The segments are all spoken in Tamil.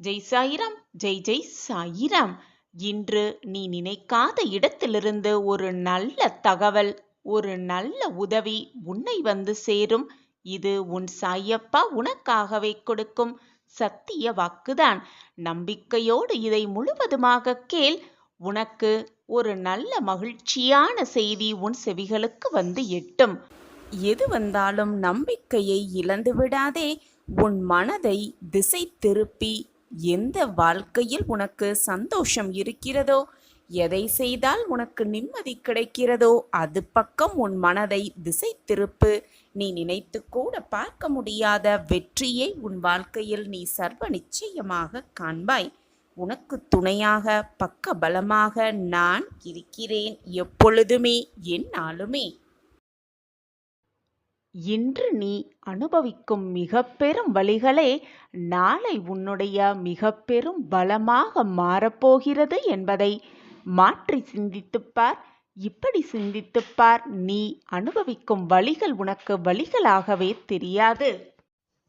ஜெய் சாயிராம், ஜெய் ஜெய் சாயிராம். இன்று நீ நினைக்காத இடத்திலிருந்து ஒரு நல்ல தகவல், ஒரு நல்ல உதவி உன்னை வந்து சேரும். இது உன் சாயப்பா உனக்காகவே கொடுக்கும் சத்திய வாக்குதான். நம்பிக்கையோடு இதை முழுவதுமாக கேள். உனக்கு ஒரு நல்ல மகிழ்ச்சியான செய்தி உன் செவிகளுக்கு வந்து எட்டும். எது வந்தாலும் நம்பிக்கையை இழந்து விடாதே. உன் மனதை திசை திருப்பி எந்த வாழ்க்கையில் உனக்கு சந்தோஷம் இருக்கிறதோ, எதை செய்தால் உனக்கு நிம்மதி கிடைக்கிறதோ அது பக்கம் உன் மனதை திசை திருப்பு. நீ நினைத்து கூட பார்க்க முடியாத வெற்றியை உன் வாழ்க்கையில் நீ சர்வ நிச்சயமாக காண்பாய். உனக்கு துணையாக பக்க பலமாக நான் இருக்கிறேன், எப்பொழுதுமே எந்நாளுமே. இன்று நீ அனுபவிக்கும் மிக பெரும் வழிகளே நாளை உன்னுடைய மிக பெரும் பலமாக மாறப்போகிறது என்பதை மாற்றி சிந்தித்துப்பார். இப்படி சிந்தித்துப்பார். நீ அனுபவிக்கும் வழிகள் உனக்கு வழிகளாகவே தெரியாது.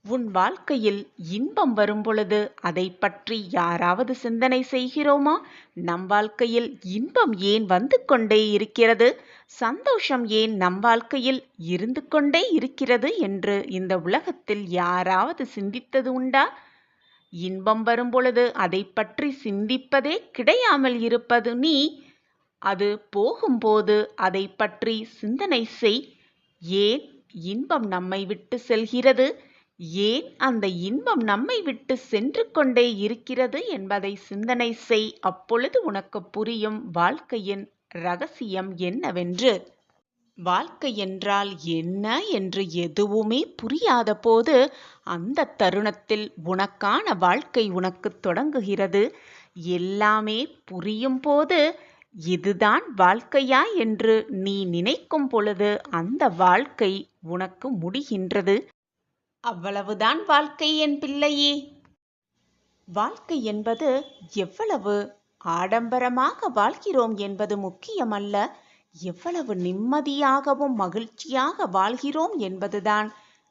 உன் வாழ்க்கையில் இன்பம் வரும்பொழுது அதை பற்றி யாராவது சிந்தனை செய்கிறோமா? நம் வாழ்க்கையில் இன்பம் ஏன் வந்து கொண்டே இருக்கிறது, சந்தோஷம் ஏன் நம் வாழ்க்கையில் இருந்து கொண்டே இருக்கிறது என்று இந்த உலகத்தில் யாராவது சிந்தித்தது உண்டா? இன்பம் வரும்பொழுது அதை பற்றி சிந்திப்பதே கிடையாமல் இருப்பது நீ. அது போகும்போது அதை பற்றி சிந்தனை செய். ஏன் இன்பம் நம்மை விட்டு செல்கிறது, ஏன் அந்த இன்பம் நம்மை விட்டு சென்று கொண்டே இருக்கிறது என்பதை சிந்தனை செய். அப்பொழுது உனக்கு புரியும் வாழ்க்கையின் ரகசியம் என்னவென்று. வாழ்க்கை என்றால் என்ன என்று எதுவுமே புரியாத போது அந்த தருணத்தில் உனக்கான வாழ்க்கை உனக்கு தொடங்குகிறது. எல்லாமே புரியும் போது இதுதான் வாழ்க்கையா என்று நீ நினைக்கும் பொழுது அந்த வாழ்க்கை உனக்கு முடிகின்றது. அவ்வளவுதான் வாழ்க்கை என் பிள்ளையே. வாழ்க்கை என்பது எவ்வளவு ஆடம்பரமாக வாழ்கிறோம் என்பது முக்கியமல்ல, எவ்வளவு நிம்மதியாகவும் மகிழ்ச்சியாக வாழ்கிறோம் என்பதுதான்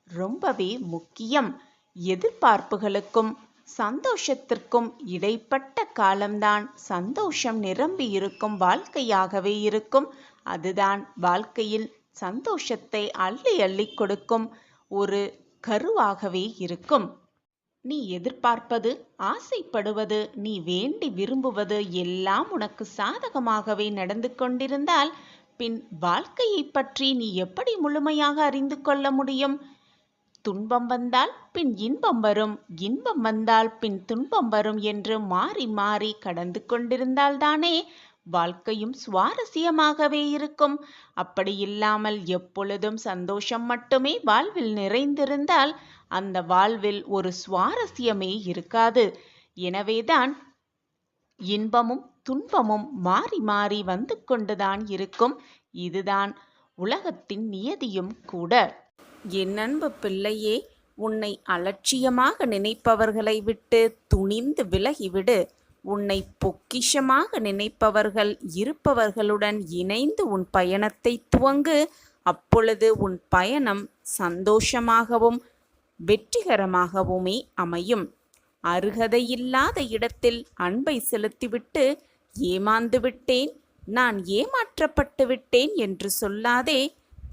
ரொம்பவே முக்கியம். எதிர்பார்ப்புகளுக்கும் சந்தோஷத்திற்கும் இடைப்பட்ட காலம்தான் சந்தோஷம் நிரம்பி இருக்கும் வாழ்க்கையாகவே இருக்கும். அதுதான் வாழ்க்கையில் சந்தோஷத்தை அள்ளி அள்ளி கொடுக்கும் ஒரு கருவாகவே இருக்கும். நீ எதிர்பார்ப்பது, ஆசைப்படுவது, நீ வேண்டி விரும்புவது எல்லாம் உனக்கு சாதகமாகவே நடந்து கொண்டிருந்தால் பின் வாழ்க்கையை பற்றி நீ எப்படி முழுமையாக அறிந்து கொள்ள முடியும்? துன்பம் வந்தால் பின் இன்பம் வரும், இன்பம் வந்தால் பின் துன்பம் வரும் என்று மாறி மாறி கடந்து கொண்டிருந்தால்தானே வாழ்க்கையும் சுவாரஸ்யமாகவே இருக்கும். அப்படி இல்லாமல் எப்பொழுதும் சந்தோஷம் மட்டுமே வாழ்வில் நிறைந்திருந்தால் அந்த வாழ்வில் ஒரு சுவாரஸ்யமே இருக்காது. எனவேதான் இன்பமும் துன்பமும் மாறி மாறி வந்து கொண்டுதான் இருக்கும். இதுதான் உலகத்தின் நியதியும் கூட. என் அன்பு பிள்ளையே, உன்னை அலட்சியமாக நினைப்பவர்களை விட்டு துணிந்து விலகிவிடு. உன்னை பொக்கிஷமாக நினைப்பவர்கள் இருப்பவர்களுடன் இணைந்து உன் பயணத்தை துவங்கு. அப்பொழுது உன் பயணம் சந்தோஷமாகவும் வெற்றிகரமாகவுமே அமையும். அருகதையில்லாத இடத்தில் அன்பை செலுத்திவிட்டு ஏமாந்து விட்டேன், நான் ஏமாற்றப்பட்டு விட்டேன் என்று சொல்லாதே.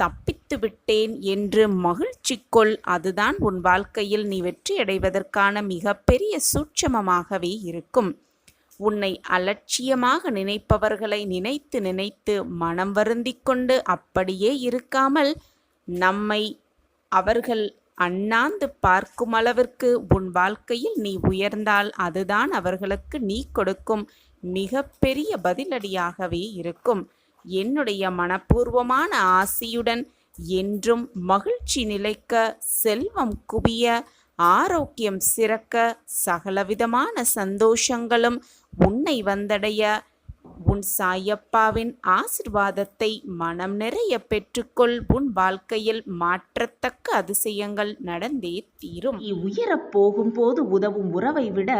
தப்பித்து விட்டேன் என்று மகிழ்ச்சி கொள். அதுதான் உன் வாழ்க்கையில் நீ வெற்றியடைவதற்கான மிகப்பெரிய சூட்சமமாகவே இருக்கும். உன்னை அலட்சியமாக நினைப்பவர்களை நினைத்து நினைத்து மனம் வருந்திக் கொண்டு அப்படியே இருக்காமல் நம்மை அவர்கள் அண்ணாந்து பார்க்கும் அளவிற்கு உன் வாழ்க்கையில் நீ உயர்ந்தால் அதுதான் அவர்களுக்கு நீ கொடுக்கும் மிக பெரிய பதிலடியாகவே இருக்கும். என்னுடைய மனப்பூர்வமான ஆசியுடன் என்றும் மகிழ்ச்சி நிலைக்க, செல்வம் குவிய, ஆரோக்கியம் சிறக்க, சகலவிதமான சந்தோஷங்களும் உன்னை வந்தடைய உன் சாயப்பாவின் ஆசிர்வாதத்தை மனம் நிறைய பெற்றுக்கொள். உன் வாழ்க்கையில் மாற்றத்தக்க அதிசயங்கள் நடந்தே தீரும். நீ உயரப் போகும்போது உதவும் உறவை விட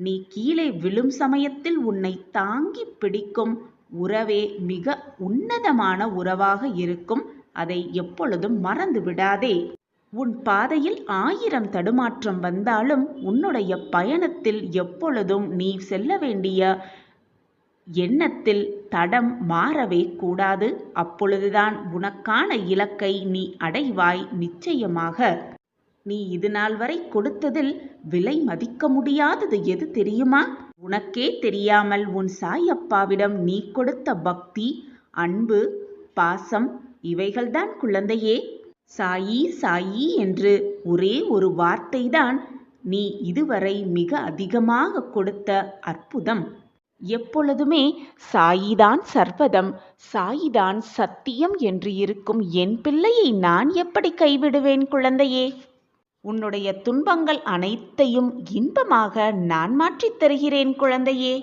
நீ கீழே விழும் சமயத்தில் உன்னை தாங்கி பிடிக்கும் உறவே மிக உன்னதமான உறவாக இருக்கும். அதை எப்பொழுதும் மறந்து விடாதே. உன் பாதையில் 1000 தடுமாற்றம் வந்தாலும் உன்னுடைய பயணத்தில் எப்பொழுதும் நீ செல்ல வேண்டிய எண்ணத்தில் தடம் மாறவே கூடாது. அப்பொழுதுதான் உனக்கான இலக்கை நீ அடைவாய். நிச்சயமாக. நீ இதுநாள் வரை கொடுத்ததில் விலை மதிக்க முடியாதது எது தெரியுமா? உனக்கே தெரியாமல் உன் சாயப்பாவிடம் நீ கொடுத்த பக்தி, அன்பு, பாசம் இவைகள்தான் குழந்தையே. சாயி சாயி என்று ஒரே ஒரு வார்த்தைதான் நீ இதுவரை மிக அதிகமாக கொடுத்த அற்புதம். எப்பொழுதுமே சாயிதான் சர்வதம், சாயிதான் சத்தியம் என்று இருக்கும் என் பிள்ளையை நான் எப்படி கைவிடுவேன் குழந்தையே? உன்னுடைய துன்பங்கள் அனைத்தையும் இன்பமாக நான் மாற்றித் தருகிறேன் குழந்தையே.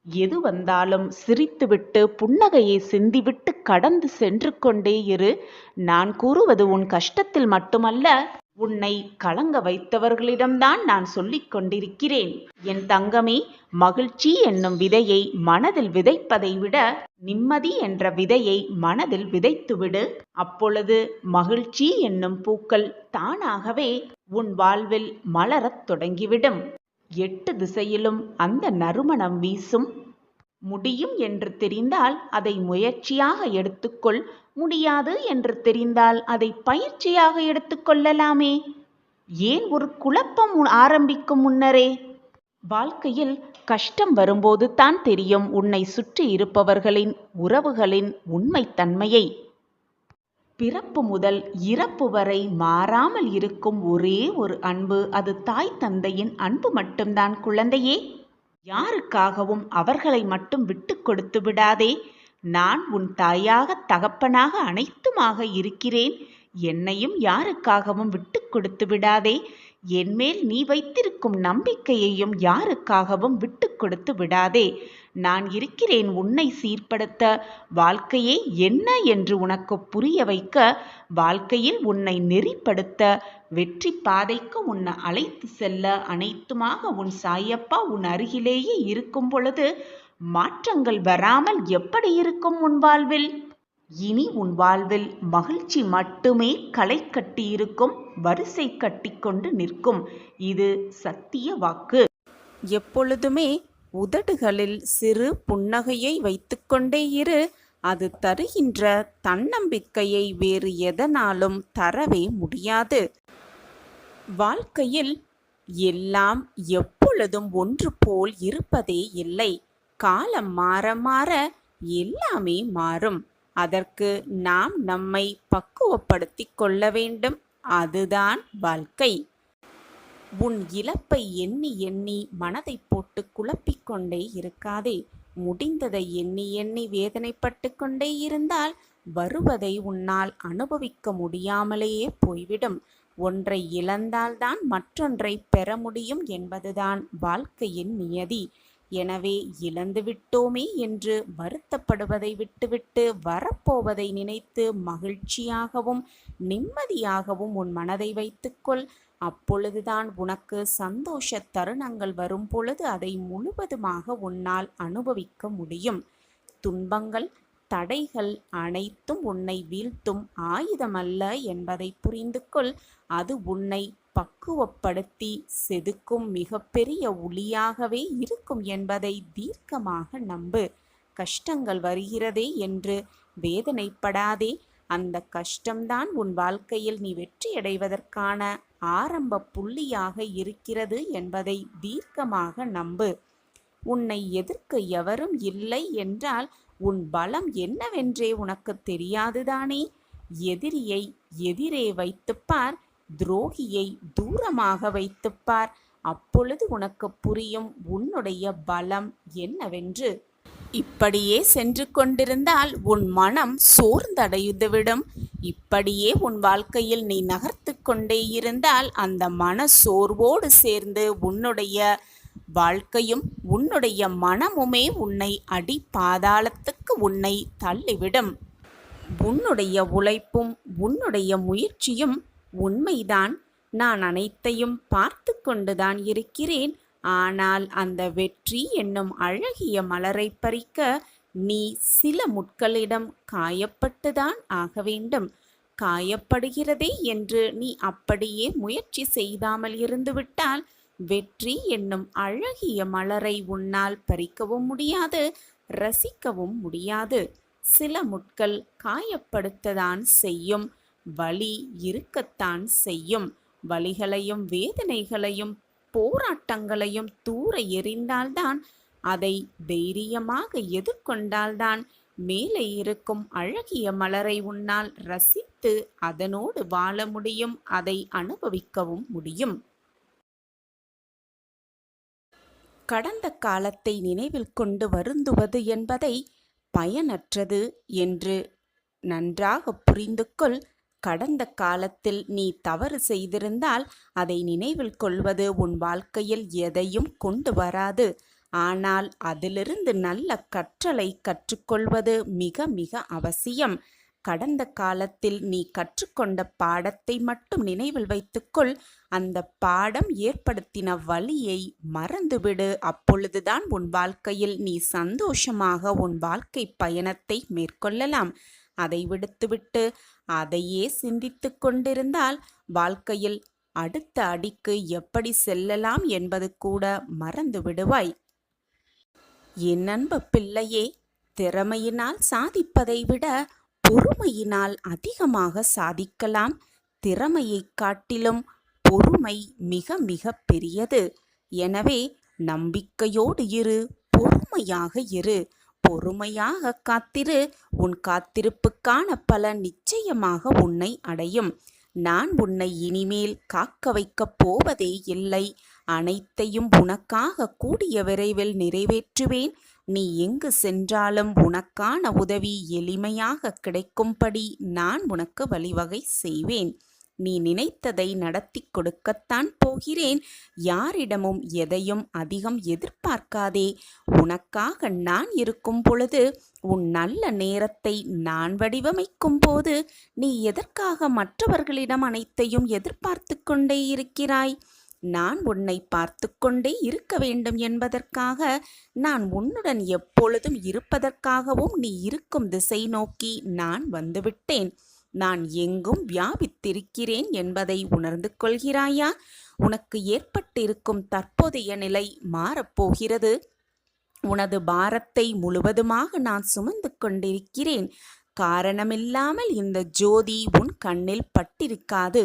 எது வந்தாலும் சிரித்துவிட்டு புன்னகையை சிந்திவிட்டு கடந்து சென்று கொண்டே இரு. நான் கூறுவது உன் கஷ்டத்தில் மட்டுமல்ல, உன்னை கலங்க வைத்தவர்களிடம்தான் நான் சொல்லிக் கொண்டிருக்கிறேன். என் தங்கமே, மகிழ்ச்சி என்னும் விதையை மனதில் விதைப்பதை விட நிம்மதி என்ற விதையை மனதில் விதைத்துவிடு. அப்பொழுது மகிழ்ச்சி என்னும் பூக்கள் தானாகவே உன் வாழ்வில் மலரத் தொடங்கிவிடும். 8 திசையிலும் அந்த நறுமணம் வீசும். முடியும் என்று தெரிந்தால் அதை முயற்சியாக எடுத்துக்கொள். முடியாது என்று தெரிந்தால் அதை பயிற்சியாக எடுத்துக்கொள்ளலாமே. ஏன் ஒரு குழப்பம் ஆரம்பிக்கும் முன்னரே? வாழ்க்கையில் கஷ்டம் வரும்போது தான் தெரியும் உன்னை சுற்றி இருப்பவர்களின் உறவுகளின் உண்மைத்தன்மையை. பிறப்பு முதல் இறப்பு வரை மாறாமல் இருக்கும் ஒரே ஒரு அன்பு, அது தாய் தந்தையின் அன்பு மட்டும்தான் குழந்தையே. யாருக்காகவும் அவர்களை மட்டும் விட்டு கொடுத்து விடாதே. நான் உன் தாயாக தகப்பனாக அனைத்துமாக இருக்கிறேன். என்னையும் யாருக்காகவும் விட்டு கொடுத்து விடாதே. என்மேல் நீ வைத்திருக்கும் நம்பிக்கையையும் யாருக்காகவும் விட்டு கொடுத்து விடாதே. நான் இருக்கிறேன் உன்னை சீர்படுத்த, வாழ்க்கையே என்ன என்று உனக்கு புரிய வைக்க, வாழ்க்கையில் உன்னை நெறிப்படுத்த, வெற்றி பாதைக்கு உன்னை அழைத்து செல்ல. அனைத்துமாக உன் சாயப்பா உன் அருகிலேயே இருக்கும் பொழுது மாற்றங்கள் வராமல் எப்படி இருக்கும் உன் வாழ்வில்? இனி உன் வாழ்வில் மகிழ்ச்சி மட்டுமே களை கட்டியிருக்கும், வரிசை கட்டிக்கொண்டு நிற்கும். இது சத்திய வாக்கு. எப்பொழுதுமே உதடுகளில் சிறு புன்னகையை வைத்துக்கொண்டே இரு. அது தருகின்ற தன்னம்பிக்கையை வேறு எதனாலும் தரவே முடியாது. வாழ்க்கையில் எல்லாம் எப்பொழுதும் ஒன்று போல் இருப்பதே இல்லை. காலம் மாற மாற எல்லாமே மாறும். அதற்கு நாம் நம்மை பக்குவப்படுத்தி கொள்ள வேண்டும். அதுதான் வாழ்க்கை. உன் இழப்பை எண்ணி எண்ணி மனதை போட்டு குழப்பிக்கொண்டே இருக்காதே. முடிந்ததை எண்ணி எண்ணி வேதனைப்பட்டு கொண்டே இருந்தால் வருவதை உன்னால் அனுபவிக்க முடியாமலேயே போய்விடும். ஒன்றை இழந்தால்தான் மற்றொன்றை பெற முடியும் என்பதுதான் வாழ்க்கையின் நியதி. எனவே இழந்துவிட்டோமே என்று வருத்தப்படுவதை விட்டுவிட்டு வரப்போவதை நினைத்து மகிழ்ச்சியாகவும் நிம்மதியாகவும் உன் மனதை வைத்துக்கொள். அப்பொழுதுதான் உனக்கு சந்தோஷ தருணங்கள் வரும் பொழுது அதை முழுவதுமாக உன்னால் அனுபவிக்க முடியும். துன்பங்கள், தடைகள் அனைத்தும் உன்னை வீழ்த்தும் ஆயுதமல்ல என்பதை புரிந்து கொள். அது உன்னை பக்குவப்படுத்தி செதுக்கும் மிகப்பெரிய ஒளியாகவே இருக்கும் என்பதை தீர்க்கமாக நம்பு. கஷ்டங்கள் வருகிறதே என்று வேதனைப்படாதே. அந்த கஷ்டம்தான் உன் வாழ்க்கையில் நீ வெற்றியடைவதற்கான ஆரம்ப புள்ளியாக இருக்கிறது என்பதை தீர்க்கமாக நம்பு. உன்னை எதிர்க்க எவரும் இல்லை என்றால் உன் பலம் என்னவென்றே உனக்கு தெரியாதுதானே? எதிரியை எதிரே வைத்துப்பார், துரோகியை தூரமாக வைத்துப்பார். அப்பொழுது உனக்கு புரியும் உன்னுடைய பலம் என்னவென்று. இப்படியே சென்று கொண்டிருந்தால் உன் மனம் சோர்ந்தடைந்துவிடும். இப்படியே உன் வாழ்க்கையில் நீ நகர்த்து கொண்டே இருந்தால் அந்த மன சோர்வோடு சேர்ந்து உன்னுடைய வாழ்க்கையும் உன்னுடைய மனமுமே உன்னை அடி பாதாளத்துக்கு உன்னை தள்ளிவிடும். உன்னுடைய உழைப்பும் உன்னுடைய முயற்சியும் உண்மைதான். நான் அனைத்தையும் பார்த்து கொண்டுதான் இருக்கிறேன். ஆனால் அந்த வெற்றி என்னும் அழகிய மலரை பறிக்க நீ சில முட்களிடம் காயப்பட்டுதான் ஆக வேண்டும். காயப்படுகிறதே என்று நீ அப்படியே முயற்சி செய்தாமல் இருந்துவிட்டால் வெற்றி என்னும் அழகிய மலரை உன்னால் பறிக்கவும் முடியாது, ரசிக்கவும் முடியாது. சில முட்கள் காயப்படுத்தத்தான் செய்யும், வலி இருக்கத்தான் செய்யும். வலிகளையும் வேதனைகளையும் போராட்டங்களையும் தூர எறிந்தால்தான், அதை தைரியமாக எதிர்கொண்டால்தான் மேலே இருக்கும் அழகிய மலரை உன்னால் ரசித்து அதனோடு வாழ முடியும், அதை அனுபவிக்கவும் முடியும். கடந்த காலத்தை நினைவில் கொண்டு வருந்துவது என்பதை பயனற்றது என்று நன்றாக புரிந்து கொள். கடந்த காலத்தில் நீ தவறு செய்திருந்தால் அதை நினைவில் கொள்வது உன் வாழ்க்கையில் எதையும் கொண்டு வராது. ஆனால் அதிலிருந்து நல்ல கற்றலை கற்றுக்கொள்வது மிக மிக அவசியம். கடந்த காலத்தில் நீ கற்றுக்கொண்ட பாடத்தை மட்டும் நினைவில் வைத்துக்கொள். அந்த பாடம் ஏற்படுத்தின வலியை மறந்துவிடு. அப்பொழுதுதான் உன் வாழ்க்கையில் நீ சந்தோஷமாக உன் வாழ்க்கை பயணத்தை மேற்கொள்ளலாம். அதை விடுத்துவிட்டு அதையே சிந்தித்து கொண்டிருந்தால் வாழ்க்கையில் அடுத்த அடிக்கு எப்படி செல்லலாம் என்பது கூட மறந்து விடுவாய். என் அன்பு பிள்ளையே, திறமையினால் சாதிப்பதை விட பொறுமையினால் அதிகமாக சாதிக்கலாம். திறமையை காட்டிலும் பொறுமை மிக மிக பெரியது. எனவே நம்பிக்கையோடு இரு, பொறுமையாக இரு. பொறுமையாக காத்திரு. உன் காத்திருப்புக்கான பலன் நிச்சயமாக உன்னை அடையும். நான் உன்னை இனிமேல் காக்க வைக்கப் போவதே இல்லை. அனைத்தையும் உனக்காக கூடிய விரைவில் நிறைவேற்றுவேன். நீ எங்கு சென்றாலும் உனக்கான உதவி எளிமையாக கிடைக்கும்படி நான் உனக்கு வழிவகை செய்வேன். நீ நினைத்ததை நடத்தி கொடுக்கத்தான் போகிறேன். யாரிடமும் எதையும் அதிகம் எதிர்பார்க்காதே. உனக்காக நான் இருக்கும் பொழுது, உன் நல்ல நேரத்தை நான் வடிவமைக்கும் போது நீ எதற்காக மற்றவர்களிடம் அனைத்தையும் எதிர்பார்த்து கொண்டே இருக்கிறாய்? நான் உன்னை பார்த்து கொண்டே இருக்க வேண்டும் என்பதற்காக, நான் உன்னுடன் எப்பொழுதும் இருப்பதற்காகவும் நீ இருக்கும் திசை நோக்கி நான் வந்துவிட்டேன். நான் எங்கும் வியாபித்திருக்கிறேன் என்பதை உணர்ந்து கொள்கிறாயா? உனக்கு ஏற்பட்டிருக்கும் தற்போதைய நிலை மாறப்போகிறது. உனது பாரத்தை முழுவதுமாக நான் சுமந்து கொண்டிருக்கிறேன். காரணமில்லாமல் இந்த ஜோதி உன் கண்ணில் பட்டிருக்காது.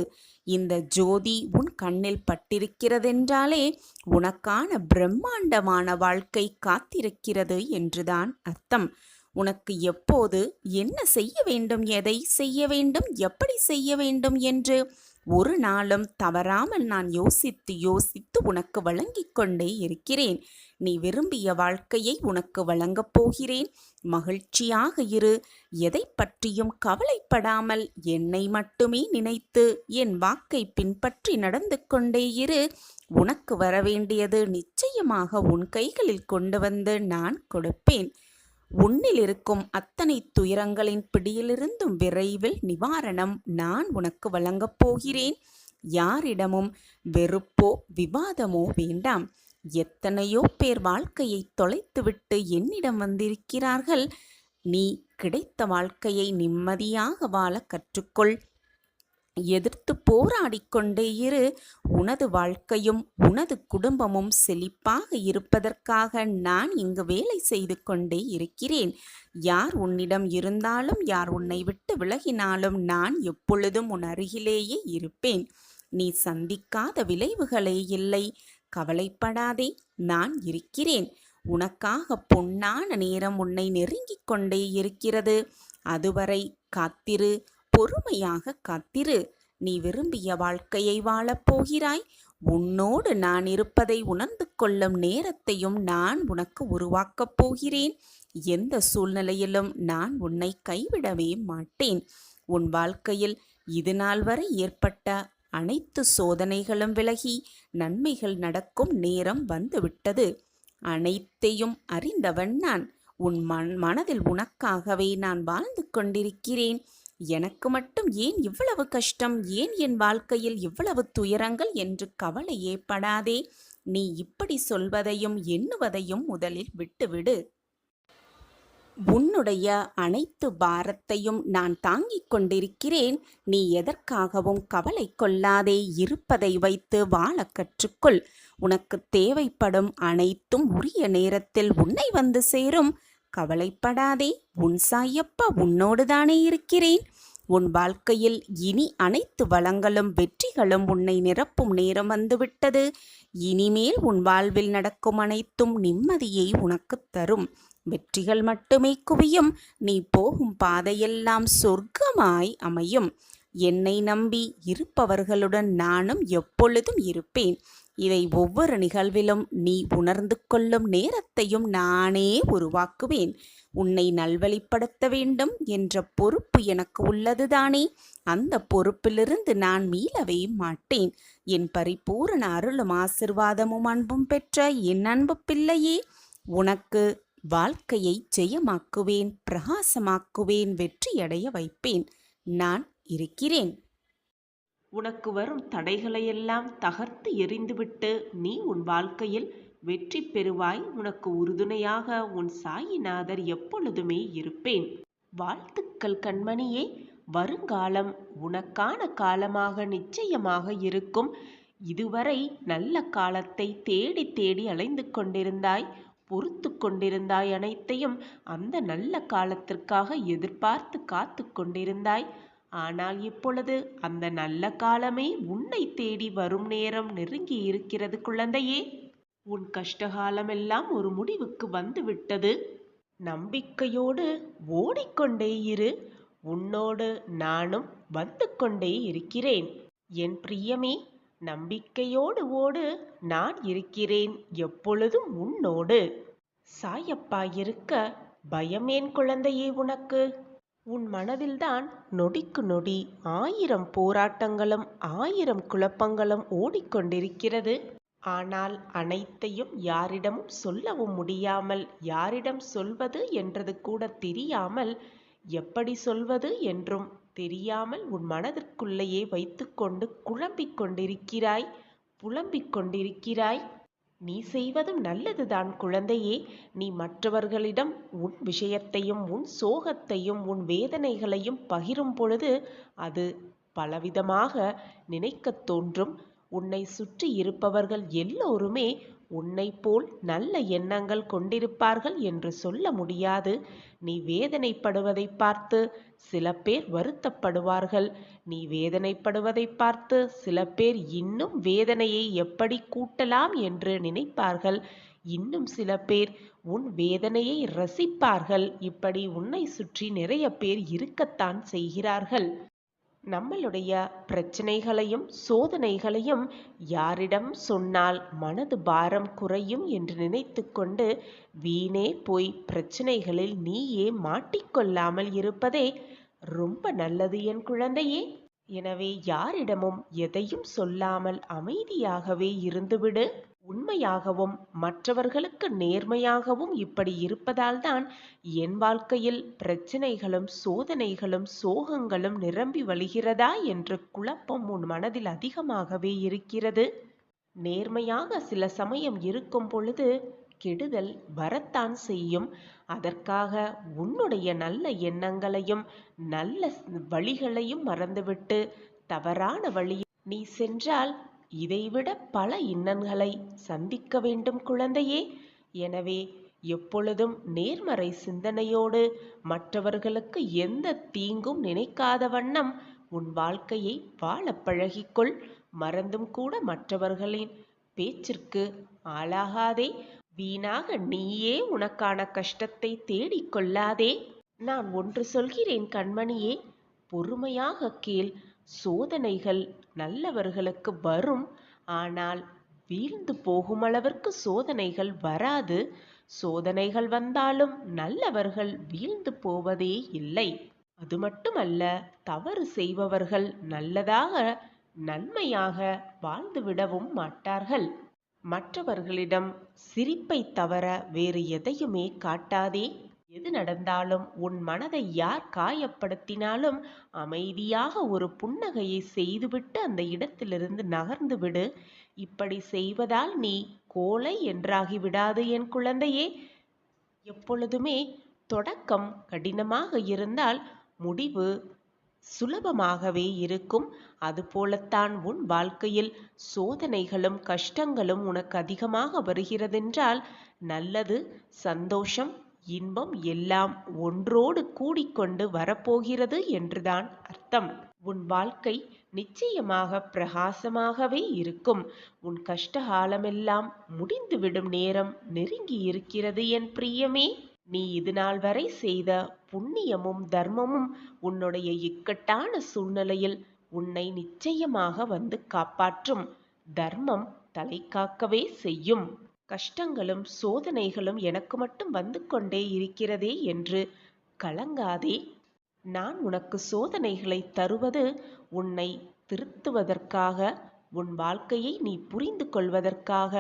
இந்த ஜோதி உன் கண்ணில் பட்டிருக்கிறதென்றாலே உனக்கான பிரம்மாண்டமான வாழ்க்கை காத்திருக்கிறது என்றுதான் அர்த்தம். உனக்கு எப்போது என்ன செய்ய வேண்டும், எதை செய்ய வேண்டும், எப்படி செய்ய வேண்டும் என்று ஒரு நாளும் தவறாமல் நான் யோசித்து யோசித்து உனக்கு வழங்கிக் கொண்டே இருக்கிறேன். நீ விரும்பிய வாழ்க்கையை உனக்கு வழங்கப் போகிறேன். மகிழ்ச்சியாக இரு. எதை பற்றியும் கவலைப்படாமல் என்னை மட்டுமே நினைத்து என் வாக்கை பின்பற்றி நடந்து கொண்டே இரு. உனக்கு வரவேண்டியது நிச்சயமாக உன் கைகளில் கொண்டு வந்து நான் கொடுப்பேன். உன்னில் இருக்கும் அத்தனை துயரங்களின் பிடியிலிருந்தும் விரைவில் நிவாரணம் நான் உனக்கு வழங்கப் போகிறேன். யாரிடமும் வெறுப்போ விவாதமோ வேண்டாம். எத்தனையோ பேர் வாழ்க்கையை தொலைத்துவிட்டு என்னிடம் வந்திருக்கிறார்கள். நீ கிடைத்த வாழ்க்கையை நிம்மதியாக வாழ கற்றுக்கொள். எதிர்த்து போராடிக்கொண்டே இரு. உனது வாழ்க்கையும் உனது குடும்பமும் செழிப்பாக இருப்பதற்காக நான் இங்கு வேலை செய்து கொண்டே இருக்கிறேன். யார் உன்னிடம் இருந்தாலும், யார் உன்னை விட்டு விலகினாலும் நான் எப்பொழுதும் உன் அருகிலேயே இருப்பேன். நீ சந்திக்காத விளைவுகளே இல்லை. கவலைப்படாதே, நான் இருக்கிறேன். உனக்காக பொன்னான நேரம் உன்னை நெருங்கிக் கொண்டே இருக்கிறது. அதுவரை காத்திரு, பொறுமையாக காத்திரு. நீ விரும்பிய வாழ்க்கையை வாழப் போகிறாய். உன்னோடு நான் இருப்பதை உணர்ந்து கொள்ளும் நேரத்தையும் நான் உனக்கு உருவாக்கப் போகிறேன். எந்த சூழ்நிலையிலும் நான் உன்னை கைவிடவே மாட்டேன். உன் வாழ்க்கையில் இதுநாள் வரை ஏற்பட்ட அனைத்து சோதனைகளும் விலகி நன்மைகள் நடக்கும் நேரம் வந்துவிட்டது. அனைத்தையும் அறிந்தவன் நான். உன் மனதில் உனக்காகவே நான் வாழ்ந்து கொண்டிருக்கிறேன். எனக்கு மட்டும் ஏன் இவ்வளவு கஷ்டம், ஏன் என் வாழ்க்கையில் இவ்வளவு துயரங்கள் என்று கவலையே படாதே. நீ இப்படி சொல்வதையும் எண்ணுவதையும் முதலில் விட்டுவிடு. உன்னுடைய அனைத்து பாரத்தையும் நான் தாங்கிக் கொண்டிருக்கிறேன். நீ எதற்காகவும் கவலை கொள்ளாதே. இருப்பதை வைத்து வாழக் கற்றுக்கொள். உனக்கு தேவைப்படும் அனைத்தும் உரிய நேரத்தில் உன்னை வந்து சேரும். கவலைப்படாதே. உன் சாயப்பா உன்னோடுதானே இருக்கிறேன். உன் வாழ்க்கையில் இனி அனைத்து வளங்களும் வெற்றிகளும் உன்னை நிரப்பும் நேரம் வந்துவிட்டது. இனிமேல் உன் வாழ்வில் நடக்கும் அனைத்தும் நிம்மதியை உனக்குத் தரும். வெற்றிகள் மட்டுமே குவியும். நீ போகும் பாதையெல்லாம் சொர்க்கமாய் அமையும். என்னை நம்பி இருப்பவர்களுடன் நானும் எப்பொழுதும் இருப்பேன். இதை ஒவ்வொரு நிகழ்விலும் நீ உணர்ந்து கொள்ளும் நேரத்தையும் நானே உருவாக்குவேன். உன்னை நல்வழிப்படுத்த வேண்டும் என்ற பொறுப்பு எனக்கு உள்ளதுதானே. அந்த பொறுப்பிலிருந்து நான் மீளவே மாட்டேன். என் பரிபூரண அருளும் ஆசிர்வாதமும் அன்பும் பெற்ற என் அன்பு பிள்ளையே, உனக்கு வாழ்க்கையை ஜெயமாக்குவேன், பிரகாசமாக்குவேன், வெற்றியடைய வைப்பேன். நான் இருக்கிறேன். உனக்கு வரும் தடைகளையெல்லாம் தகர்த்து எறிந்துவிட்டு நீ உன் வாழ்க்கையில் வெற்றி பெறுவாய். உனக்கு உறுதுணையாக உன் சாயிநாதர் எப்பொழுதுமே இருப்பேன். வாழ்த்துக்கள் கண்மணியே. வருங்காலம் உனக்கான காலமாக நிச்சயமாக இருக்கும். இதுவரை நல்ல காலத்தை தேடி தேடி அலைந்து கொண்டிருந்தாய், பொறுத்து கொண்டிருந்தாய். அனைத்தையும் அந்த நல்ல காலத்திற்காக எதிர்பார்த்து காத்து கொண்டிருந்தாய். ஆனால் இப்பொழுது அந்த நல்ல காலமே உன்னை தேடி வரும் நேரம் நெருங்கி இருக்கிறது குழந்தையே. உன் கஷ்டகாலமெல்லாம் ஒரு முடிவுக்கு வந்து விட்டது. நம்பிக்கையோடு ஓடிக்கொண்டே இரு. உன்னோடு நானும் வந்து கொண்டே இருக்கிறேன். என் பிரியமே, நம்பிக்கையோடு ஓடு. நான் இருக்கிறேன் எப்பொழுதும் உன்னோடு. சாயப்பா இருக்க பயமேன் குழந்தையே உனக்கு? உன் மனதில்தான் நொடிக்கு நொடி 1000 போராட்டங்களும் 1000 குழப்பங்களும் ஓடிக்கொண்டிருக்கிறது. ஆனால் அனைத்தையும் யாரிடமும் சொல்லவும் முடியாமல், யாரிடம் சொல்வது என்றது கூட தெரியாமல், எப்படி சொல்வது என்றும் தெரியாமல் உன் மனதிற்குள்ளேயே வைத்துக்கொண்டு குழம்பிக் கொண்டிருக்கிறாய், புலம்பிக் கொண்டிருக்கிறாய். நீ செய்வதும் நல்லதுதான் குழந்தையே. நீ மற்றவர்களிடம் உன் விஷயத்தையும் உன் சோகத்தையும் உன் வேதனைகளையும் பகிரும் பொழுது அது பலவிதமாக நினைக்கத் தோன்றும். உன்னை சுற்றி இருப்பவர்கள் எல்லோருமே உன்னை போல் நல்ல எண்ணங்கள் கொண்டிருப்பார்கள் என்று சொல்ல முடியாது. நீ வேதனைப்படுவதை பார்த்து சில பேர் வருத்தப்படுவார்கள். நீ வேதனைப்படுவதை பார்த்து சில பேர் இன்னும் வேதனையை எப்படி கூட்டலாம் என்று நினைப்பார்கள். இன்னும் சில பேர் உன் வேதனையை ரசிப்பார்கள். இப்படி உன்னை சுற்றி நிறைய பேர் இருக்கத்தான் செய்கிறார்கள். நம்மளுடைய பிரச்சனைகளையும் சோதனைகளையும் யாரிடம் சொன்னால் மனது பாரம் குறையும் என்று நினைத்து கொண்டு வீணே போய் பிரச்சனைகளில் நீயே மாட்டிக்கொள்ளாமல் இருப்பதே ரொம்ப நல்லது என் குழந்தையே. எனவே யாரிடமும் எதையும் சொல்லாமல் அமைதியாகவே இருந்துவிடு. உண்மையாகவும் மற்றவர்களுக்கு நேர்மையாகவும் இப்படி இருப்பதால்தான் என் வாழ்க்கையில் பிரச்சனைகளும் சோதனைகளும் சோகங்களும் நிரம்பி வழிகிறதா என்ற குழப்பம் உன் மனதில் அதிகமாகவே இருக்கிறது. நேர்மையாக சில சமயம் இருக்கும் பொழுது கெடுதல் வரத்தான் செய்யும். அதற்காக உன்னுடைய நல்ல எண்ணங்களையும் நல்ல வழிகளையும் மறந்துவிட்டு தவறான வழியில் நீ சென்றால் இதைவிட பல இன்னல்களை சந்திக்க வேண்டும் குழந்தையே. எனவே எப்பொழுதும் நேர்மறை சிந்தனையோடு மற்றவர்களுக்கு எந்த தீங்கும் நினைக்காத வண்ணம் உன் வாழ்க்கையை வாழ பழகிக்கொள். மறந்தும் கூட மற்றவர்களின் பேச்சிற்கு ஆளாகாதே. வீணாக நீயே உனக்கான கஷ்டத்தை தேடிக்கொள்ளாதே. நான் ஒன்று சொல்கிறேன் கண்மணியே, பொறுமையாக கேள். சோதனைகள் நல்லவர்களுக்கு வரும். ஆனால் வீழ்ந்து போகும் அளவிற்கு சோதனைகள் வராது. சோதனைகள் வந்தாலும் நல்லவர்கள் வீழ்ந்து போவதே இல்லை. அது மட்டுமல்ல, தவறு செய்பவர்கள் நல்லதாக நன்மையாக வாழ்ந்துவிடவும் மாட்டார்கள். மற்றவர்களிடம் சிரிப்பை தவிர வேறு எதையுமே காட்டாதே. எது நடந்தாலும் உன் மனதை யார் காயப்படுத்தினாலும் அமைதியாக ஒரு புன்னகையை செய்துவிட்டு அந்த இடத்திலிருந்து நகர்ந்து விடு. இப்படி செய்வதால் நீ கோழை என்றாகி விடாது என் குழந்தையே. எப்பொழுதுமே தொடக்கம் கடினமாக இருந்தால் முடிவு சுலபமாகவே இருக்கும். அதுபோலத்தான் உன் வாழ்க்கையில் சோதனைகளும் கஷ்டங்களும் உனக்கு அதிகமாக வருகிறதென்றால் நல்லது, சந்தோஷம், இன்பம் எல்லாம் ஒன்றோடு கூடிக்கொண்டு வரப்போகிறது என்றுதான் அர்த்தம். உன் வாழ்க்கை நிச்சயமாக பிரகாசமாகவே இருக்கும். உன் கஷ்டகாலமெல்லாம் முடிந்துவிடும் நேரம் நெருங்கி இருக்கிறது என் பிரியமே. நீ இதுநாள் வரை செய்த புண்ணியமும் தர்மமும் உன்னுடைய இக்கட்டான சூழ்நிலையில் உன்னை நிச்சயமாக வந்து காப்பாற்றும். தர்மம் தலை காக்கவே செய்யும். கஷ்டங்களும் சோதனைகளும் எனக்கு மட்டும் வந்து கொண்டே இருக்கிறதே என்று கலங்காதே. நான் உனக்கு சோதனைகளை தருவது உன்னை திருத்துவதற்காக, உன் வாழ்க்கையை நீ புரிந்து கொள்வதற்காக,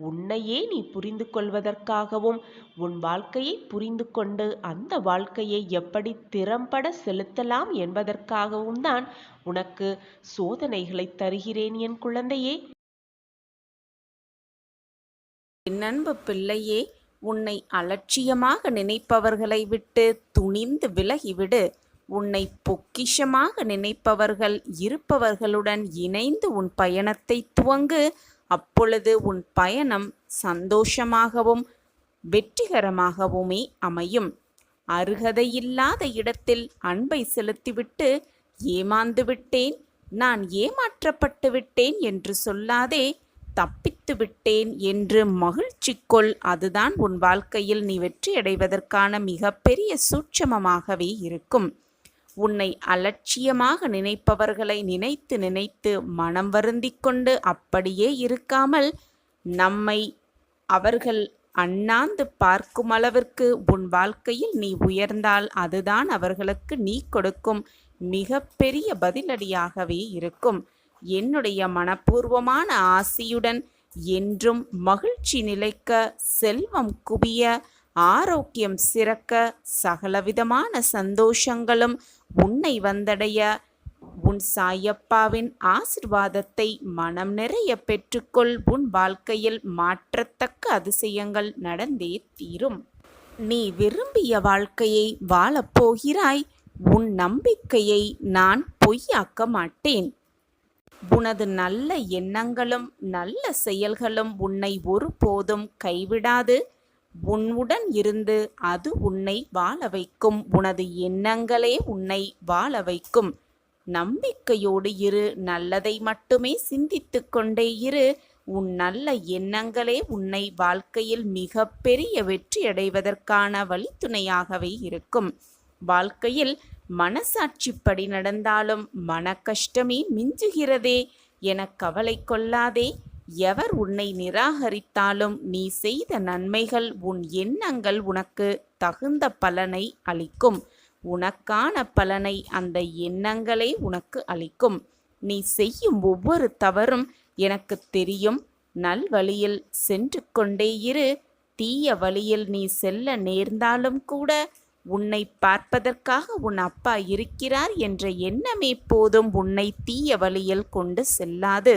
உன்னையே நீ புரிந்து கொள்வதற்காகவும், உன் வாழ்க்கையை புரிந்து கொண்டு அந்த வாழ்க்கையை எப்படி திறம்பட செலுத்தலாம் என்பதற்காகவும் தான் உனக்கு சோதனைகளை தருகிறேன் என் குழந்தையே. என் அன்பு பிள்ளையே, உன்னை அலட்சியமாக நினைப்பவர்களை விட்டு துணிந்து விலகிவிடு. உன்னை பொக்கிஷமாக நினைப்பவர்கள் இருப்பவர்களுடன் இணைந்து உன் பயணத்தை துவங்கு. அப்பொழுது உன் பயணம் சந்தோஷமாகவும் வெற்றிகரமாகவுமே அமையும். அருகதையில்லாத இடத்தில் அன்பை செலுத்திவிட்டு ஏமாந்து விட்டேன், நான் ஏமாற்றப்பட்டு விட்டேன் என்று சொல்லாதே. தப்பித்து விட்டேன் என்று மகிழ்ச்சி கொள். அதுதான் உன் வாழ்க்கையில் நீ வெற்றியடைவதற்கான மிகப்பெரிய சூட்சமமாகவே இருக்கும். உன்னை அலட்சியமாக நினைப்பவர்களை நினைத்து நினைத்து மனம் வருந்திக் கொண்டு அப்படியே இருக்காமல், நம்மை அவர்கள் அண்ணாந்து பார்க்கும் அளவிற்கு உன் வாழ்க்கையில் நீ உயர்ந்தால் அதுதான் அவர்களுக்கு நீ கொடுக்கும் மிகப்பெரிய பதிலடியாகவே இருக்கும். என்னுடைய மனப்பூர்வமான ஆசியுடன் என்றும் மகிழ்ச்சி நிலைக்க, செல்வம் குவிய, ஆரோக்கியம் சிறக்க, சகலவிதமான சந்தோஷங்களும் உன்னை வந்தடைய உன் சாயப்பாவின் ஆசிர்வாதத்தை மனம் நிறைய பெற்றுக்கொள். உன் வாழ்க்கையில் மாற்றத்தக்க அதிசயங்கள் நடந்தே தீரும். நீ விரும்பிய வாழ்க்கையை வாழப்போகிறாய். உன் நம்பிக்கையை நான் பொய்யாக்க மாட்டேன். உனது நல்ல எண்ணங்களும் நல்ல செயல்களும் உன்னை ஒருபோதும் கைவிடாது. உன்னுடன் இருந்து அது உன்னை வாழ வைக்கும். உனது எண்ணங்களே உன்னை வாழ வைக்கும். நம்பிக்கையோடு இரு. நல்லதை மட்டுமே சிந்தித்து கொண்டே இரு. உன் நல்ல எண்ணங்களே உன்னை வாழ்க்கையில் மிக பெரிய வெற்றியடைவதற்கான வழித்துணையாகவே இருக்கும். வாழ்க்கையில் மனசாட்சிப்படி நடந்தாலும் மன கஷ்டமே மிஞ்சுகிறதே என கவலை கொள்ளாதே. எவர் உன்னை நிராகரித்தாலும் நீ செய்த நன்மைகள், உன் எண்ணங்கள் உனக்கு தகுந்த பலனை அளிக்கும். உனக்கான பலனை அந்த எண்ணங்களே உனக்கு அளிக்கும். நீ செய்யும் ஒவ்வொரு தவறும் எனக்கு தெரியும். நல்வழியில் சென்று கொண்டே இரு. தீய வழியில் நீ செல்ல நேர்ந்தாலும் கூட உன்னை பார்ப்பதற்காக உன் அப்பா இருக்கிறார் என்ற எண்ணமே போதும். உன்னை தீய வழியில் கொண்டு செல்லாது.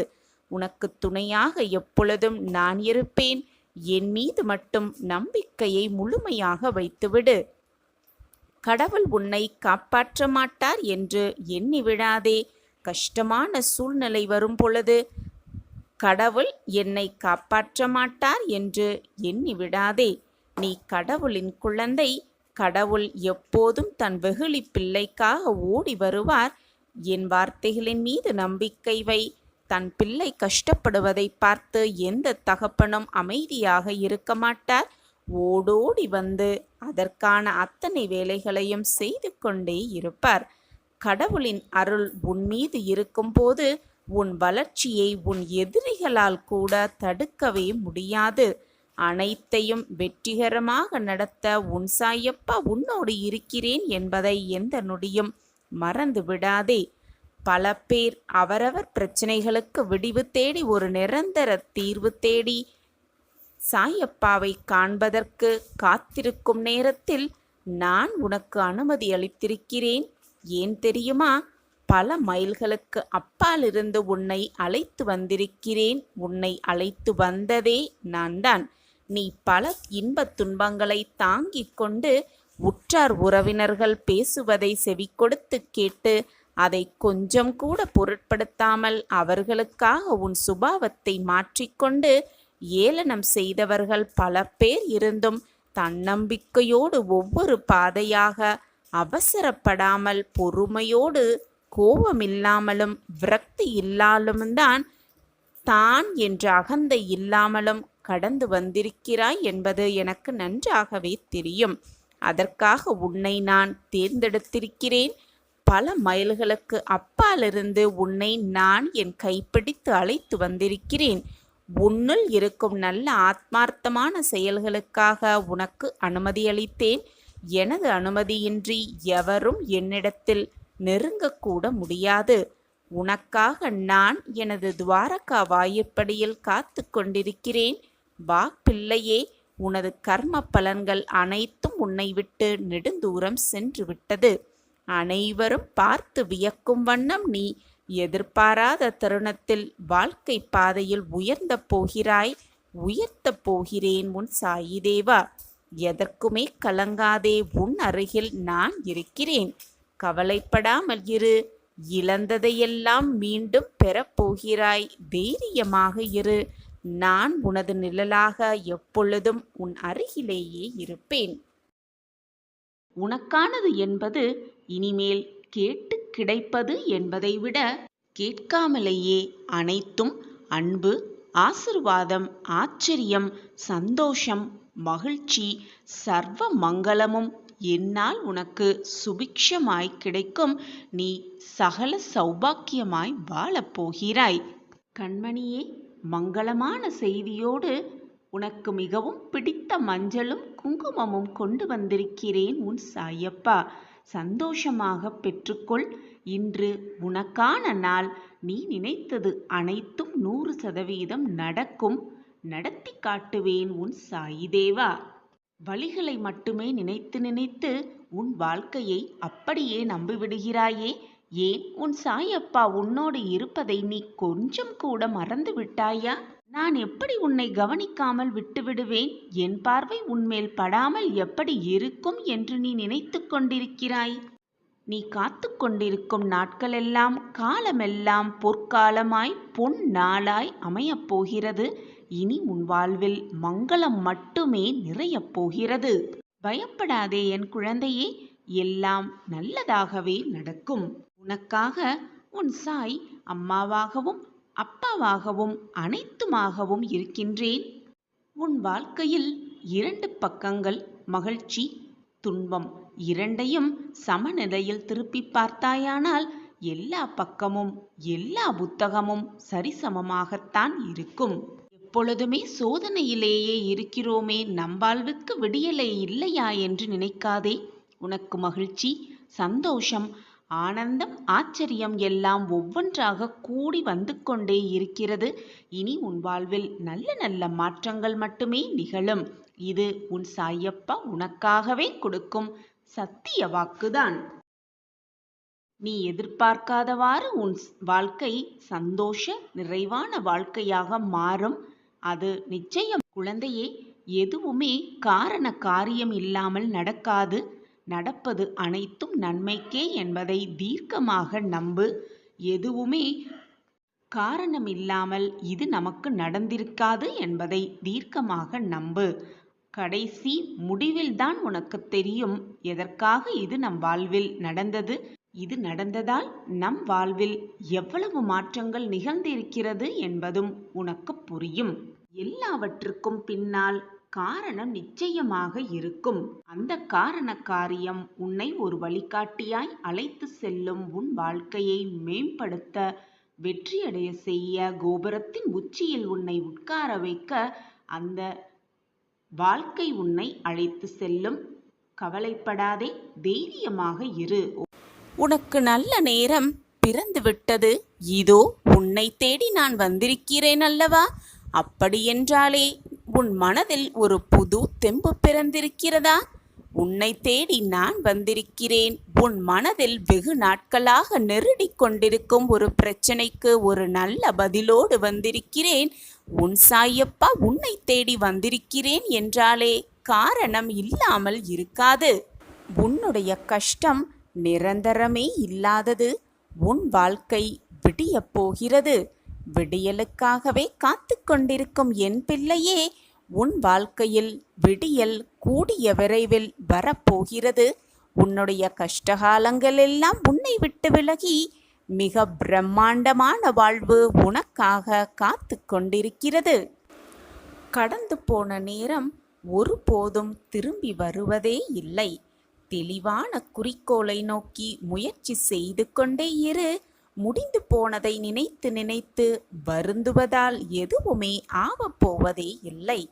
உனக்கு துணையாக எப்பொழுதும் நான் இருப்பேன். என் மீது மட்டும் நம்பிக்கையை முழுமையாக வைத்துவிடு. கடவுள் உன்னை காப்பாற்ற மாட்டார் என்று எண்ணி விடாதே. கஷ்டமான சூழ்நிலை வரும் பொழுது கடவுள் என்னை காப்பாற்ற மாட்டார் என்று எண்ணி விடாதே. நீ கடவுளின் குழந்தை. கடவுள் எப்போதும் தன் வெகுளி பிள்ளைக்காக ஓடி வருவார். என் வார்த்தைகளின் மீது நம்பிக்கை வை. தன் பிள்ளை கஷ்டப்படுவதை பார்த்து எந்த தகப்பனும் அமைதியாக இருக்க மாட்டார். ஓடோடி வந்து அதற்கான அத்தனை வேலைகளையும் செய்து கொண்டே இருப்பார். கடவுளின் அருள் உன் மீது இருக்கும்போது உன் வளர்ச்சியை உன் எதிரிகளால் கூட தடுக்கவே முடியாது. அனைத்தையும் வெற்றிகரமாக நடத்த உன் சாயப்பா உன்னோடு இருக்கிறேன் என்பதை எந்த நொடியும் மறந்து விடாதே. பல பேர் அவரவர் பிரச்சனைகளுக்கு விடிவு தேடி ஒரு நிரந்தர தீர்வு தேடி சாயப்பாவை காண்பதற்கு காத்திருக்கும் நேரத்தில் நான் உனக்கு அனுமதி அளித்திருக்கிறேன். ஏன் தெரியுமா? பல மைல்களுக்கு அப்பாலிருந்து உன்னை அழைத்து வந்திருக்கிறேன். உன்னை அழைத்து வந்ததே நான் தான். நீ பல இன்பத் துன்பங்களை தாங்கிக் கொண்டு உற்றார் உறவினர்கள் பேசுவதை செவிகொடுத்து கேட்டு அதை கொஞ்சம் கூட பொருட்படுத்தாமல் அவர்களுக்காக உன் சுபாவத்தை மாற்றிக்கொண்டு ஏளனம் செய்தவர்கள் பல பேர் இருந்தும் தன்னம்பிக்கையோடு ஒவ்வொரு பாதையாக அவசரப்படாமல் பொறுமையோடு கோபமில்லாமலும் விரக்தி இல்லாமலும்தான் தான் என்ற அகந்தை இல்லாமலும் கடந்து வந்திருக்கிறாய் என்பது எனக்கு நன்றாகவே தெரியும். அதற்காக உன்னை நான் தேர்ந்தெடுத்திருக்கிறேன். பல மைல்களுக்கு அப்பாலிருந்து உன்னை நான் என் கைப்பிடித்து அழைத்து வந்திருக்கிறேன். உன்னுள் இருக்கும் நல்ல ஆத்மார்த்தமான செயல்களுக்காக உனக்கு அனுமதியளித்தேன். எனது அனுமதியின்றி எவரும் என்னிடத்தில் நெருங்கக்கூட முடியாது. உனக்காக நான் எனது துவாரகா வாயிற்படியில் காத்து கொண்டிருக்கிறேன். வா பிள்ளையே, உனது கர்ம பலன்கள் அனைத்தும் உன்னை விட்டு நெடுந்தூரம் சென்று விட்டது. அனைவரும் பார்த்து வியக்கும் வண்ணம் நீ எதிர்பாராத தருணத்தில் வாழ்க்கை பாதையில் உயர்த்தப் போகிறேன் உன் சாயி தேவா. எதற்குமே கலங்காதே, உன் அருகில் நான் இருக்கிறேன். கவலைப்படாமல் இரு. இழந்ததையெல்லாம் மீண்டும் பெறப்போகிறாய். தைரியமாக இரு. நான் உனது நிழலாக எப்பொழுதும் உன் அருகிலேயே இருப்பேன். உனக்கானது என்பது இனிமேல் கேட்டு கிடைப்பது என்பதை விட கேட்காமலேயே அனைத்தும் அன்பு, ஆசிர்வாதம், ஆச்சரியம், சந்தோஷம், மகிழ்ச்சி, சர்வ மங்களமும் என்னால் உனக்கு சுபிக்ஷமாய் கிடைக்கும். நீ சகல சௌபாக்கியமாய் வாழப்போகிறாய். கண்மணியே, மங்களமான செய்தியோடு உனக்கு மிகவும் பிடித்த மஞ்சளும் குங்குமமும் கொண்டு வந்திருக்கிறேன் உன் சாயப்பா. சந்தோஷமாக பெற்றுக்கொள். இன்று உனக்கான நாள். நீ நினைத்தது அனைத்தும் 100% நடக்கும். நடத்தி காட்டுவேன் உன் சாயி தேவா. வழிகளை மட்டுமே நினைத்து நினைத்து உன் வாழ்க்கையை அப்படியே நம்பிவிடுகிறாயே. ஏன் உன் சாயப்பா உன்னோடு இருப்பதை நீ கொஞ்சம் கூட மறந்து விட்டாயா? நான் எப்படி உன்னை கவனிக்காமல் விட்டுவிடுவேன்? என் பார்வை உன்மேல் படாமல் எப்படி இருக்கும் என்று நீ நினைத்து கொண்டிருக்கிறாய்? நீ காத்து கொண்டிருக்கும் நாட்களெல்லாம் காலமெல்லாம் பொற்காலமாய் பொன் நாளாய் அமையப் போகிறது. இனி உன் வாழ்வில் மங்களம் மட்டுமே நிறையப் போகிறது. பயப்படாதே என் குழந்தையே, எல்லாம் நல்லதாகவே நடக்கும். உனக்காக உன் சாய் அம்மாவாகவும் அப்பாவாகவும் அனைத்துமாகவும் இருக்கின்றேன். உன் வாழ்க்கையில் 2 பக்கங்கள், மகிழ்ச்சி, துன்பம் இரண்டையும் சமநிலையில் திருப்பி பார்த்தாயானால் எல்லா பக்கமும் எல்லா புத்தகமும் சரிசமமாகத்தான் இருக்கும். எப்பொழுதுமே சோதனையிலேயே இருக்கிறோமே, நம் வாழ்வுக்கு விடியலை இல்லையா என்று நினைக்காதே. உனக்கு மகிழ்ச்சி, சந்தோஷம், ஆனந்தம், ஆச்சரியம் எல்லாம் ஒவ்வொன்றாக கூடி வந்து கொண்டே இருக்கிறது. இனி உன் வாழ்வில் நல்ல நல்ல மாற்றங்கள் மட்டுமே நிகழும். இது உன் சாயப்பா உனக்காகவே கொடுக்கும் சத்திய வாக்குதான். நீ எதிர்பார்க்காதவாறு உன் வாழ்க்கை சந்தோஷ நிறைவான வாழ்க்கையாக மாறும். அது நிச்சயம். குழந்தையே, எதுவுமே காரண காரியம் இல்லாமல் நடக்காது. நடப்பது அனைத்தும் நன்மைக்கே என்பதை தீர்க்கமாக நம்பு. எதுவுமே காரணம் இல்லாமல் இது நமக்கு நடந்திருக்காது என்பதை தீர்க்கமாக நம்பு. கடைசி முடிவில்தான் உனக்கு தெரியும் எதற்காக இது நம் வாழ்வில் நடந்தது. இது நடந்ததால் நம் வாழ்வில் எவ்வளவு மாற்றங்கள் நிகழ்ந்திருக்கிறது என்பதும் உனக்கு புரியும். எல்லாவற்றுக்கும் பின்னால் காரணம் நிச்சயமாக இருக்கும். அந்த காரண காரியம் உன்னை ஒரு வழிகாட்டியாய் அழைத்து செல்லும். உன் வாழ்க்கையை மேம்படுத்த, வெற்றியடைய செய்ய, கோபுரத்தின் உச்சியில் உன்னை உட்கார வைக்க அந்த வாழ்க்கை உன்னை அழைத்து செல்லும். கவலைப்படாதே, தைரியமாக இரு. உனக்கு நல்ல நேரம் பிறந்து விட்டது. இதோ உன்னை தேடி நான் வந்திருக்கிறேன் அல்லவா? அப்படியென்றாலே உன் மனதில் ஒரு புது தெம்பு பிறந்திருக்கிறதா? உன்னை தேடி நான் வந்திருக்கிறேன். உன் மனதில் வெகு நாட்களாக நெருடிக் கொண்டிருக்கும் ஒரு பிரச்சனைக்கு ஒரு நல்ல பதிலோடு வந்திருக்கிறேன். உன் சாயப்பா உன்னை தேடி வந்திருக்கிறேன் என்றாலே காரணம் இல்லாமல் இருக்காது. உன்னுடைய கஷ்டம் நிரந்தரமே இல்லாதது. உன் வாழ்க்கை விடியப் போகிறது. விடியலுக்காகவே காத்து கொண்டிருக்கும் என் பிள்ளையே, உன் வாழ்க்கையில் விடியல் கூடிய விரைவில் வரப்போகிறது. உன்னுடைய கஷ்டகாலங்கள் எல்லாம் உன்னை விட்டு விலகி மிக பிரம்மாண்டமான வாழ்வு உனக்காக காத்து கொண்டிருக்கிறது. கடந்து போன நேரம் ஒருபோதும் திரும்பி வருவதே இல்லை. தெளிவான குறிக்கோளை நோக்கி முயற்சி செய்து கொண்டே இரு. முடிந்து போனதை நினைத்து நினைத்து வருந்துவதால் எதுவுமே ஆவப்போவதே இல்லை.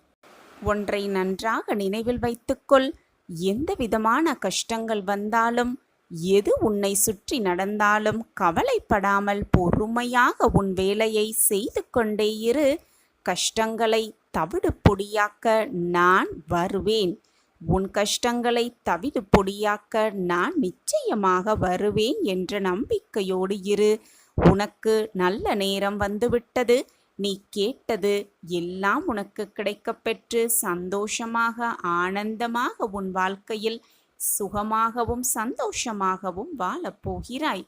ஒன்றை நன்றாக நினைவில் வைத்துக்கொள். எந்த விதமான கஷ்டங்கள் வந்தாலும், எது உன்னை சுற்றி நடந்தாலும் கவலைப்படாமல் பொறுமையாக உன் வேலையை செய்து கொண்டே இரு. கஷ்டங்களை தவிடு பொடியாக்க நான் வருவேன். உன் கஷ்டங்களை தவிடு பொடியாக்க நான் நிச்சயமாக வருவேன் என்ற நம்பிக்கையோடு இரு. உனக்கு நல்ல நேரம் வந்துவிட்டது. நீ கேட்டது எல்லாம் உனக்கு கிடைக்கப்பெற்று சந்தோஷமாக ஆனந்தமாக உன் வாழ்க்கையில் சுகமாகவும் சந்தோஷமாகவும் வாழப்போகிறாய்.